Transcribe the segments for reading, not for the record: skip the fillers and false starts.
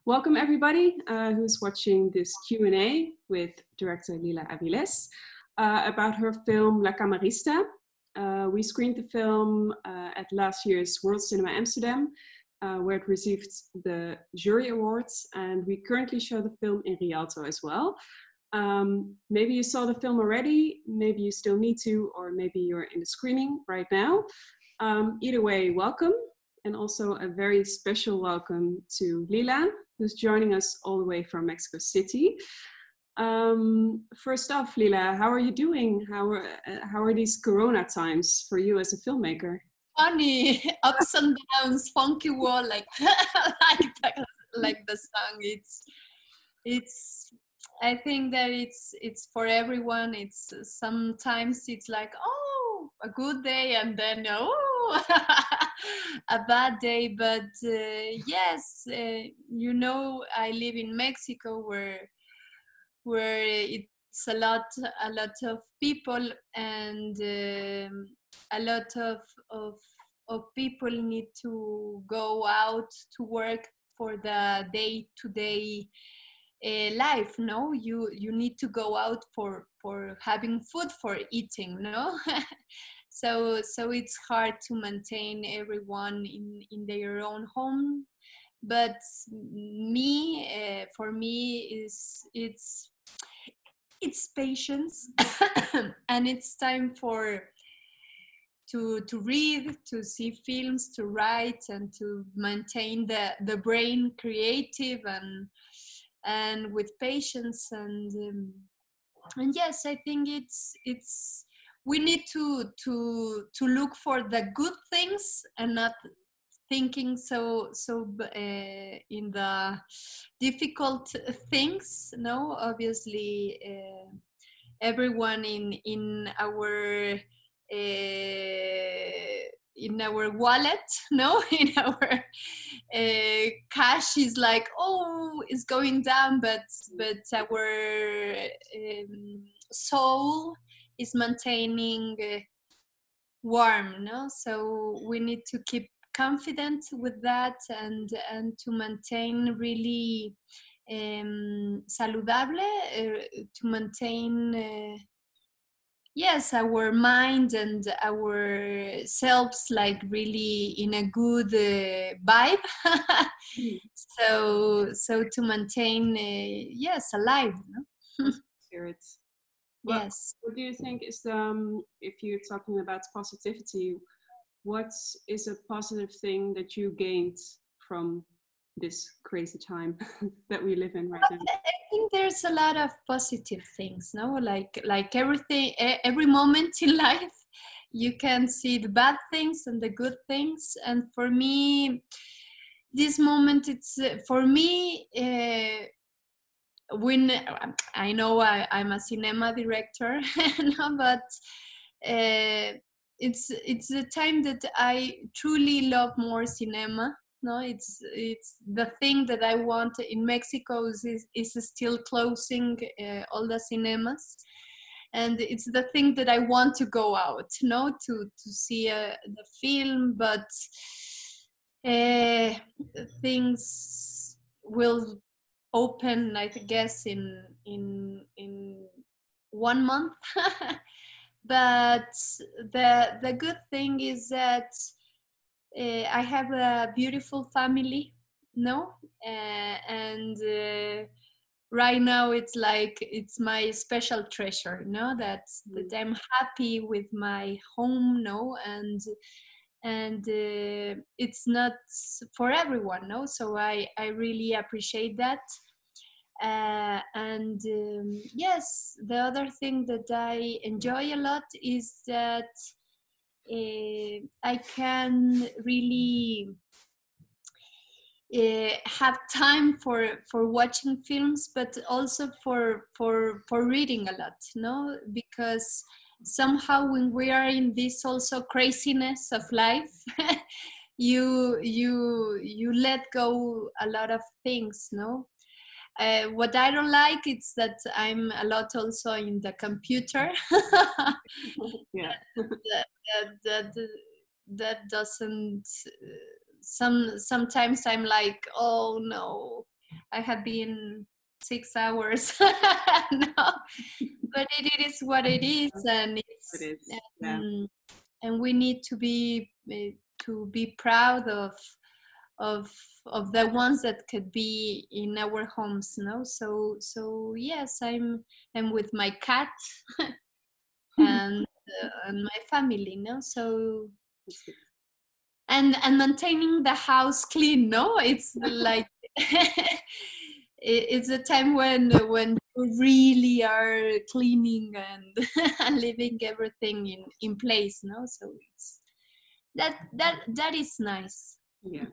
Welcome everybody who's watching this Q&A with director Lila Avilés about her film La Camarista. We screened the film at last year's World Cinema Amsterdam, where it received the jury awards, and we currently show the film in Rialto as well. Maybe you saw the film already, maybe you still need to, or maybe you're in the screening right now. Either way, welcome. And also a very special welcome to Lila, who's joining us all the way from Mexico City. First off, Lila, how are you doing? How are these Corona times for you as a filmmaker? Funny, ups and downs, funky world, like like the song. It's. I think that it's for everyone. It's sometimes it's like, oh, a good day, and then oh, a bad day. But yes, I live in Mexico, where it's a lot of people, and a lot of people need to go out to work for the day-to-day life. No, you need to go out for having food, for eating, no. so it's hard to maintain everyone in their own home, but for me it's patience. And it's time to read, to see films, to write, and to maintain the brain creative and with patience. And yes, I think it's we need to look for the good things and not thinking so in the difficult things. No, obviously everyone in our wallet, no, in our cash is like, oh, it's going down, but our soul is maintaining warm, no. So we need to keep confident with that, and to maintain really saludable, to maintain yes, our mind and our selves, like really in a good vibe. so to maintain yes, alive, no? Spirits. Yes. What do you think is if you're talking about positivity, what is a positive thing that you gained from this crazy time that we live in right now? I think there's a lot of positive things, no? Like everything, every moment in life, you can see the bad things and the good things. And for me, this moment, it's for me. When I know I'm a cinema director, no, but it's the time that I truly love more cinema. No, it's the thing that I want in Mexico is still closing all the cinemas, and it's the thing that I want to go out, no, to see the film, but things will open, I guess, in 1 month. But the good thing is that I have a beautiful family, no, and right now it's like it's my special treasure, no, that I'm happy with my home, no, and it's not for everyone, no, so I really appreciate that. And yes, the other thing that I enjoy a lot is that I can really have time for watching films, but also for reading a lot, no, because somehow when we are in this also craziness of life, you let go a lot of things, no. What I don't like is that I'm a lot also in the computer. Yeah. that doesn't. Sometimes I'm like, oh no, I have been 6 hours. No, but it is what it is, and It it's is. Yeah. and we need to be proud of of the ones that could be in our homes, no? So yes, I'm with my cat and my family, no? So That's good. and maintaining the house clean, no? It's like it's a time when you really are cleaning and and leaving everything in place, no? So it's that is nice. Yeah.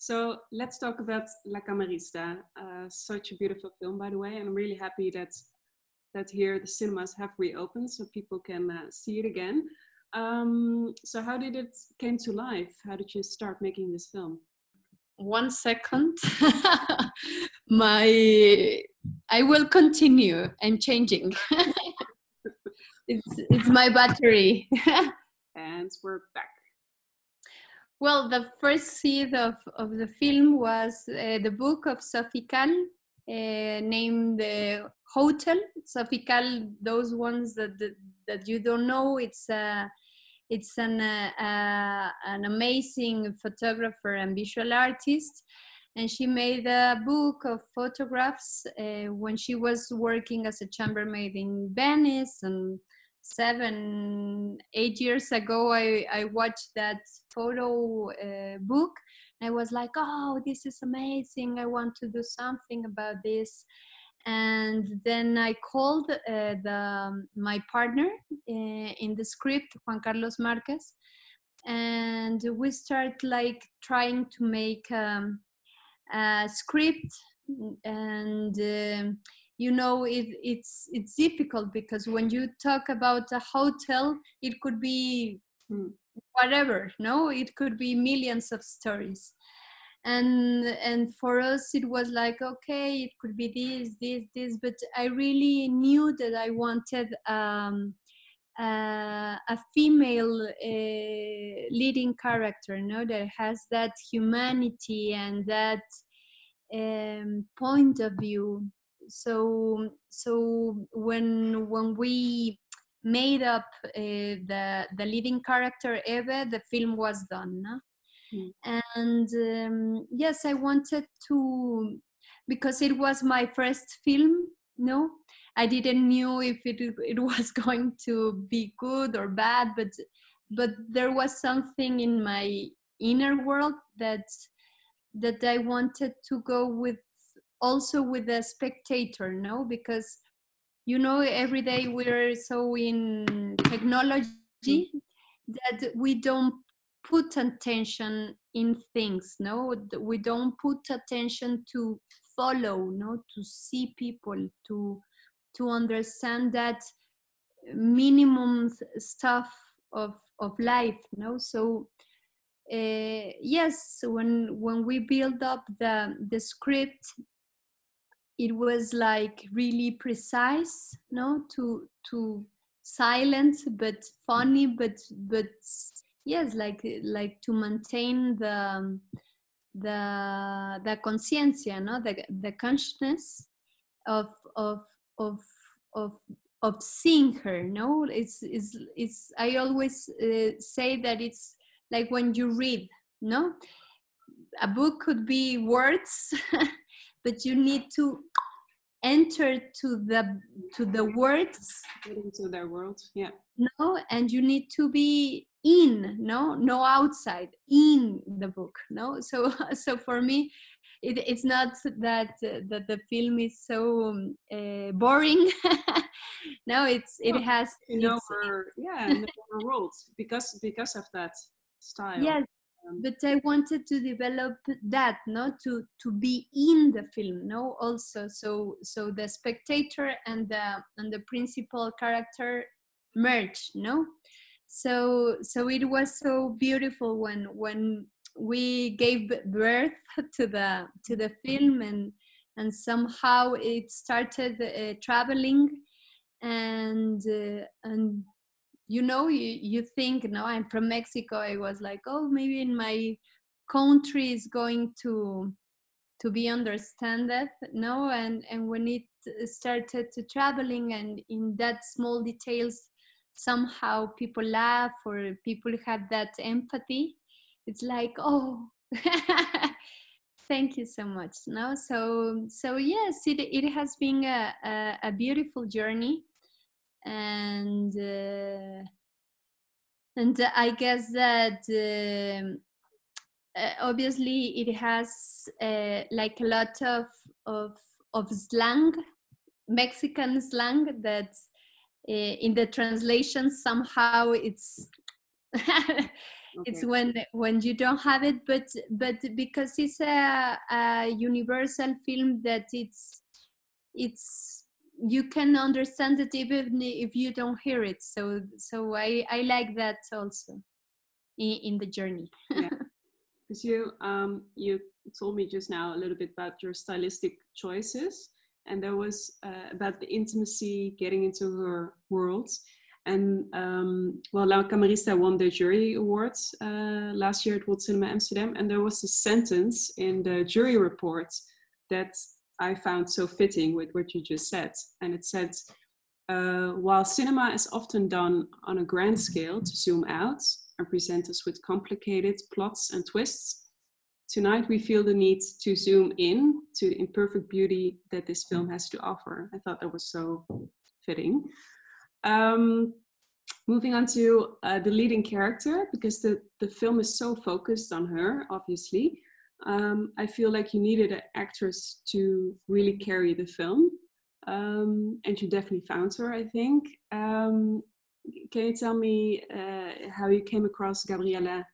So let's talk about La Camarista. Such a beautiful film, by the way, and I'm really happy that here the cinemas have reopened so people can see it again. So how did it came to life? How did you start making this film? 1 second. My I will continue. I'm changing. It's my battery. And we're back. Well, the first seed of the film was the book of Sophie Calle, named The Hotel. Sophie Calle, those ones that you don't know, it's an amazing photographer and visual artist. And she made a book of photographs when she was working as a chambermaid in Venice. And 7, 8 years ago, I watched that photo book. And I was like, oh, this is amazing. I want to do something about this. And then I called my partner in the script, Juan Carlos Marquez, and we start like trying to make a script. And it's difficult because when you talk about a hotel, it could be whatever, no, it could be millions of stories. And for us it was like, okay, it could be this, but I really knew that I wanted a female leading character, no, that has that humanity and that point of view. So when we made up the leading character Eve, the film was done, no? And yes, I wanted to, because it was my first film, no, I didn't knew if it was going to be good or bad, but there was something in my inner world that I wanted to go with, also with the spectator, no, because every day we're so in technology that we don't put attention in things, no, we don't put attention to follow, no, to see people, to understand that minimum stuff of life, no. So yes, when we build up the script, it was like really precise, no, to silent but funny, but yes, like to maintain the conciencia, no, the consciousness of of of of of seeing her, no. It's I always say that it's like when you read, no, a book could be words but you need to enter to the words, Into their world. Yeah. no, and you need to be in, no outside, in the book, no. So so for me it's not that the film is so boring. No, it has its In our world because of that style. yes, but I wanted to develop that, no, to be in the film, no, also, so the spectator and the principal character merge, no. So it was so beautiful when we gave birth to the film, and somehow it started traveling, and you think, no, I'm from Mexico. I was like, oh, maybe in my country is going to be understood, no, and when it started to traveling, and in that small details, somehow people laugh or people have that empathy. It's like, oh, thank you so much. No, so yes, it has been a beautiful journey, and I guess that. Obviously it has like a lot of of slang, Mexican slang, that in the translation somehow it's it's Okay. when you don't have it, but because it's a universal film, that it's you can understand it even if you don't hear it. So I like that also in the journey. Yeah. Because you told me just now a little bit about your stylistic choices, and there was about the intimacy, getting into her world. And well, La Camarista won the jury awards last year at World Cinema Amsterdam, and there was a sentence in the jury report that I found so fitting with what you just said. And it said, while cinema is often done on a grand scale to zoom out and present us with complicated plots and twists, tonight we feel the need to zoom in to the imperfect beauty that this film has to offer. I thought that was so fitting. Moving on to the leading character, because the film is so focused on her, obviously. I feel like you needed an actress to really carry the film. And you definitely found her, I think. Can you tell me how you came across Gabriella?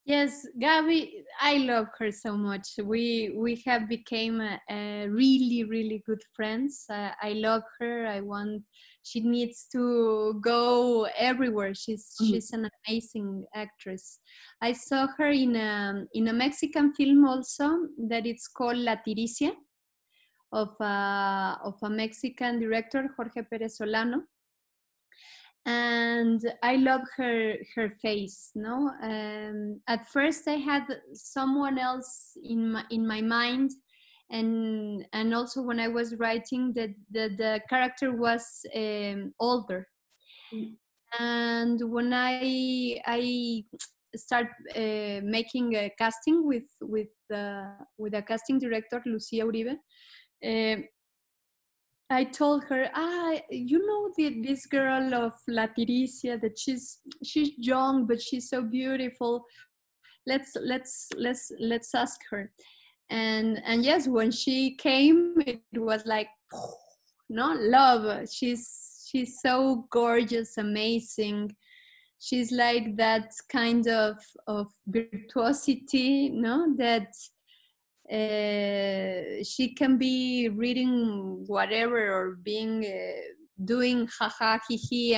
Yes, Gabi, I love her so much. We have become a really good friends. I love her. I want. She needs to go everywhere. She's an amazing actress. I saw her in a Mexican film also, that it's called La Tiricia, of a Mexican director, Jorge Pérez Solano. And I love her face. No, at first I had someone else in my mind, and also when I was writing, that the character was older. And when I start making a casting with a casting director, Lucia Uribe, I told her, this girl of La Tiricia, that she's young but she's so beautiful. Let's ask her. And yes, when she came, it was like, no, love. She's so gorgeous, amazing. She's like that kind of virtuosity, no, that she can be reading whatever or being doing haha hihi,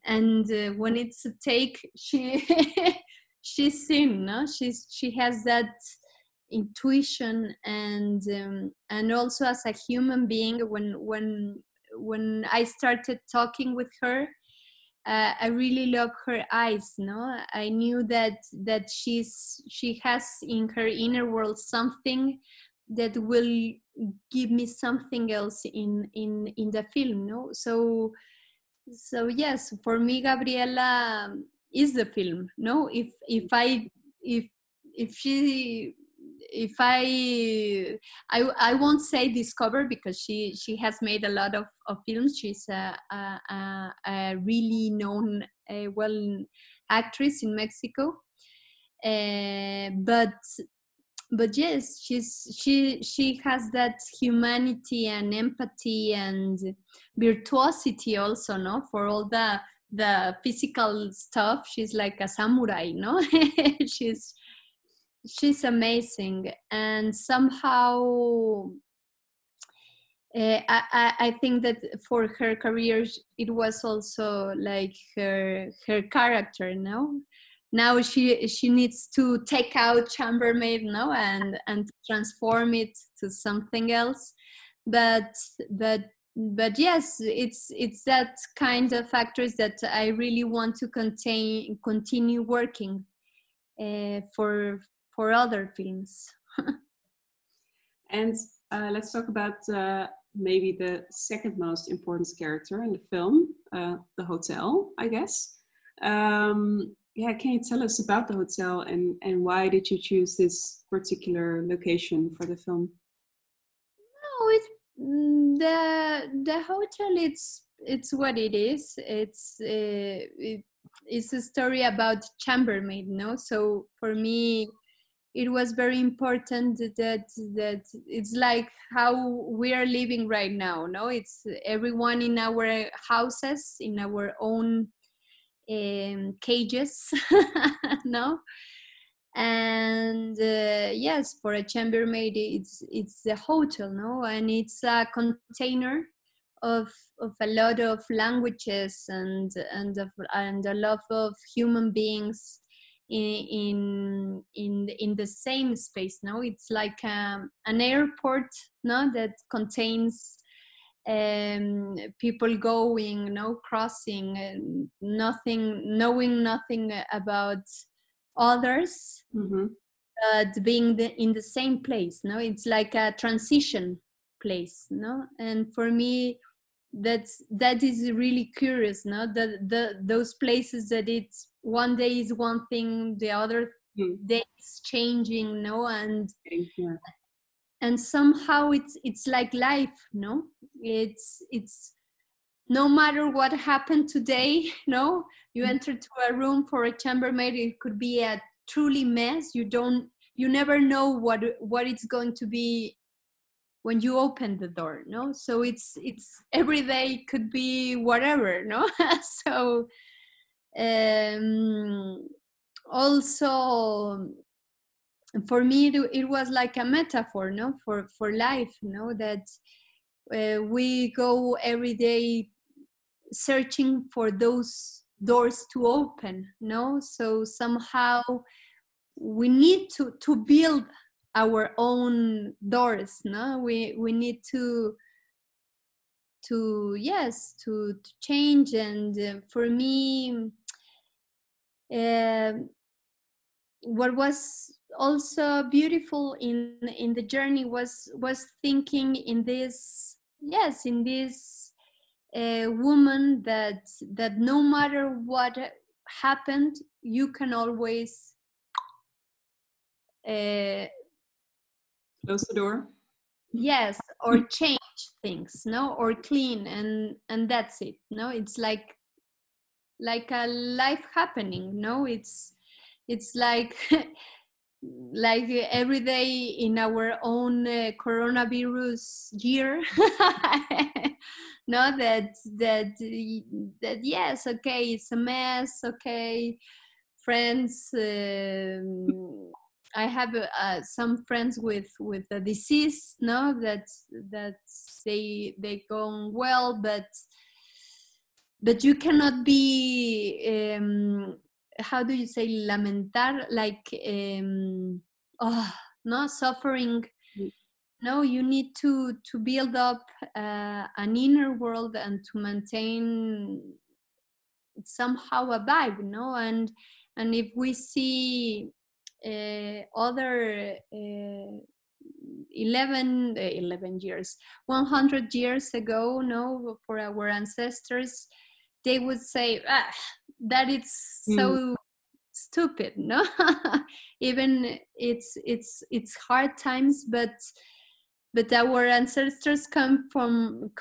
and when it's a take, she's in, no, she has that intuition, and also as a human being, when I started talking with her, I really love her eyes. No, I knew that she has in her inner world something that will give me something else in the film. No, so yes, for me, Gabriela is the film. No, if she if I won't say discover, because she has made a lot of films. She's a really known, well, actress in Mexico. But yes, she has that humanity and empathy and virtuosity also, no, for all the physical stuff. She's like a samurai, no. She's amazing, and somehow I think that for her career it was also like her character. No, now she needs to take out chambermaid, no, and transform it to something else. But yes, it's that kind of actress that I really want to continue working for other films. And let's talk about maybe the second most important character in the film, the hotel, I guess. Yeah, can you tell us about the hotel and why did you choose this particular location for the film? No, the hotel. It's what it is. It's a story about chambermaid. No, so for me, it was very important that it's like how we are living right now. No, it's everyone in our houses, in our own cages. No, and yes, for a chambermaid it's the hotel, no, and it's a container of a lot of languages and a lot of human beings in the same space. No, it's like an airport, no, that contains people going, no, crossing, nothing, knowing nothing about others, Mm-hmm. being in the same place. No, it's like a transition place. No, and for me, that is really curious. No, those places that it's one day is one thing, the other day is changing. No, Yeah. and somehow it's like life. No, it's no matter what happened today. No, you enter to a room for a chambermaid, it could be a truly mess. You never know what it's going to be when you open the door. No, so it's every day could be whatever. No, so also for me it was like a metaphor, no, for life. No, that we go every day searching for those doors to open. No, so somehow we need to build our own doors. No, we need to yes, to change. And for me, uh, what was also beautiful in the journey was thinking in this, yes, in this woman that no matter what happened, you can always Close the door. yes, or change things, no, or clean, and that's it. No, it's like a life happening. No, it's like like every day in our own coronavirus year. No, that yes, okay, it's a mess, okay, friends, I have some friends with a disease, no, that they go well, but you cannot be how do you say lamentar, like oh, no, suffering. No, you need to build up an inner world and to maintain somehow a vibe. No, and if we see other 11 years, 100 years ago, no, for our ancestors, they would say, that it's so stupid. No, even it's hard times, but our ancestors come from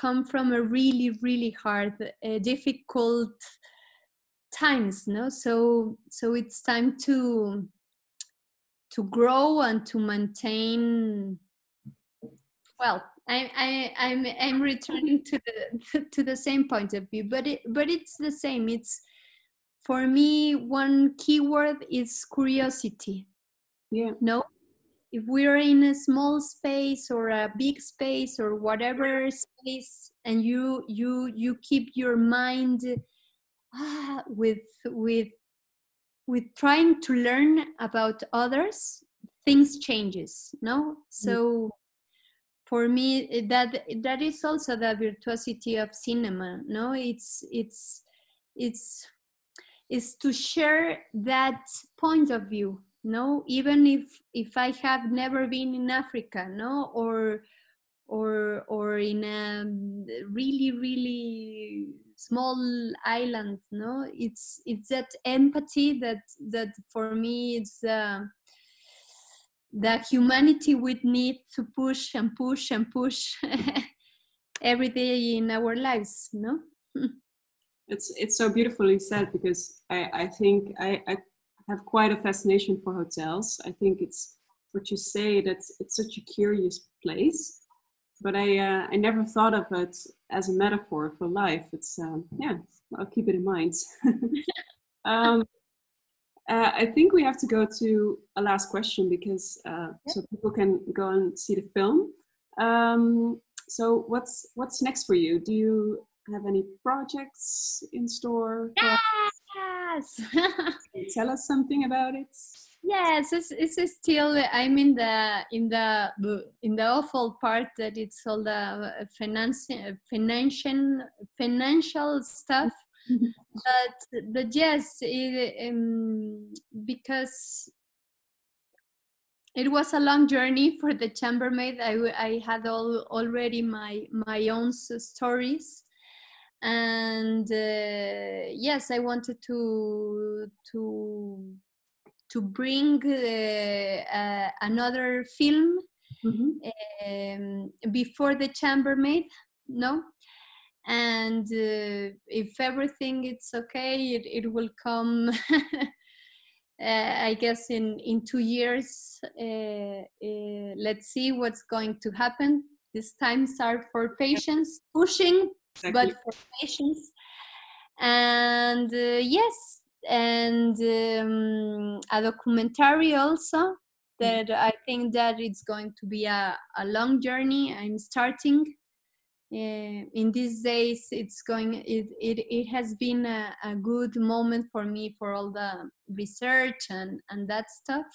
a really, really hard, difficult times. No, so it's time to grow and to maintain. Well, I'm returning to the same point of view, but it's the same. It's, for me, one keyword is curiosity. Yeah. No, if we're in a small space or a big space or whatever space, and you keep your mind with trying to learn about others, things changes. No, so for me, that is also the virtuosity of cinema. No, it's to share that point of view. no, even if I have never been in Africa, no, or in a really really small island, no, it's that empathy that for me it's the humanity we need to push and push and push every day in our lives, no. It's so beautifully said, because I think I have quite a fascination for hotels. I think it's what you say, that it's such a curious place, but I never thought of it as a metaphor for life. It's yeah, I'll keep it in mind. um, I think we have to go to a last question, because so people can go and see the film. So what's next for you? Do you have any projects in store? Yes. Can you tell us something about it? Yes, it's still. I'm in the awful part that it's all the financial stuff. But yes, because it was a long journey for the chambermaid. I had already my own stories, and yes, I wanted to bring another film before the chambermaid, no. And if everything it's okay, it will come. I guess in 2 years. Let's see what's going to happen. These times are for patience, pushing, Exactly. but for patience. And yes, and a documentary also, that I think that it's going to be a long journey. I'm starting. In these days, it has been a good moment for me, for all the research and that stuff,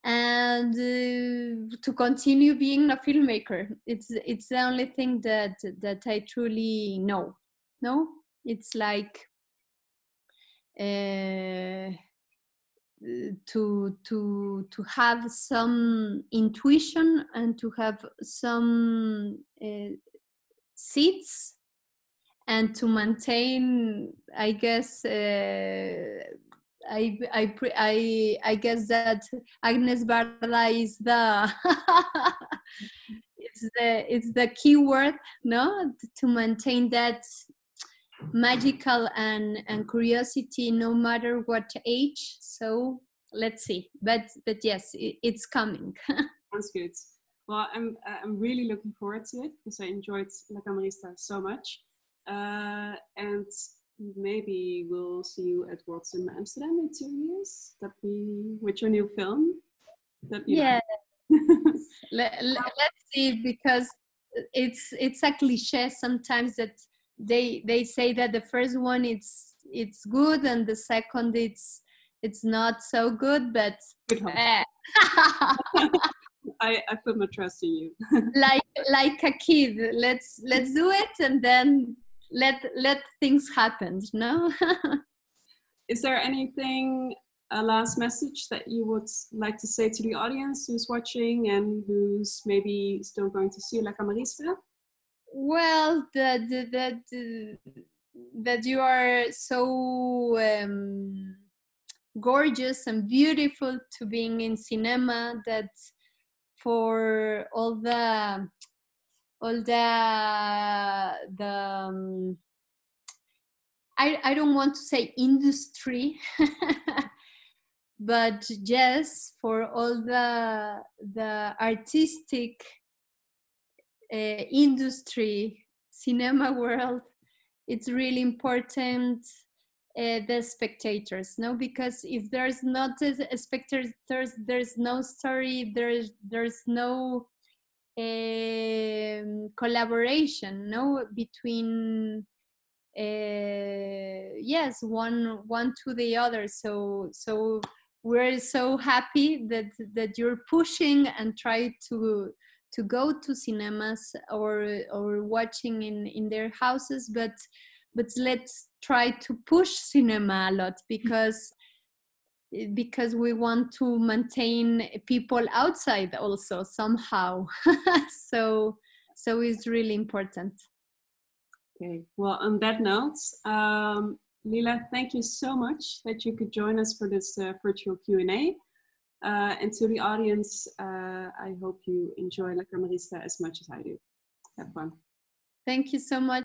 and to continue being a filmmaker. It's the only thing that I truly know. No, it's like to have some intuition and to have some seeds, and to maintain, I guess, I guess that Agnes Barda is the it's the key word, no, to maintain that magical and curiosity, no matter what age. So let's see, but yes, it's coming. Sounds good. Well, I'm really looking forward to it, because I enjoyed La Camarista so much, and maybe we'll see you at Worlds in Amsterdam in 2 years. That be with your new film. That Yeah. Let's see, because it's a cliche sometimes that they say that the first one it's good, and the second it's not so good, but I put my trust in you. like a kid, let's do it, and then let things happen, no. Is there anything, a last message that you would like to say to the audience who's watching and who's maybe still going to see La Camarista? Well, that you are so gorgeous and beautiful to being in cinema, that for all the I don't want to say industry, but just for all the artistic industry, cinema world, it's really important, the spectators, no, because if there's not a spectators, there's no story, there's no collaboration, no, between yes, one to the other. So we're so happy that you're pushing and try to go to cinemas, or watching in their houses, but let's try to push cinema a lot, because because we want to maintain people outside also somehow. So it's really important. Okay, well, on that note, Lila, thank you so much that you could join us for this virtual Q&A. And to the audience, I hope you enjoy La Camarista as much as I do. Have fun. Thank you so much.